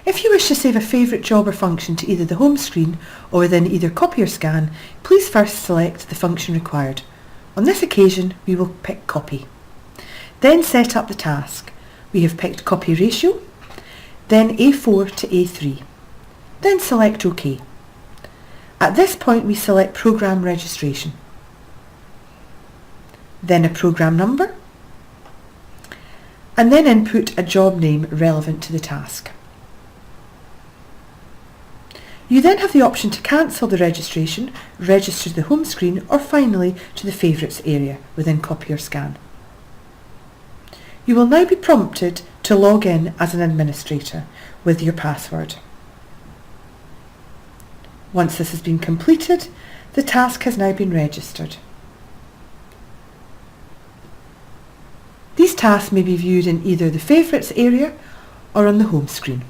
If you wish to save a favourite job or function to either the home screen or within either copy or scan, please first select the function required. On this occasion, we will pick copy. Then set up the task. We have picked copy ratio, then A4 to A3. Then select OK. At this point, we select program registration. Then a program number, and then input a job name relevant to the task. You then have the option to cancel the registration, register to the home screen, or finally to the favourites area within copy or scan. You will now be prompted to log in as an administrator with your password. Once this has been completed, the task has now been registered. These tasks may be viewed in either the favourites area or on the home screen.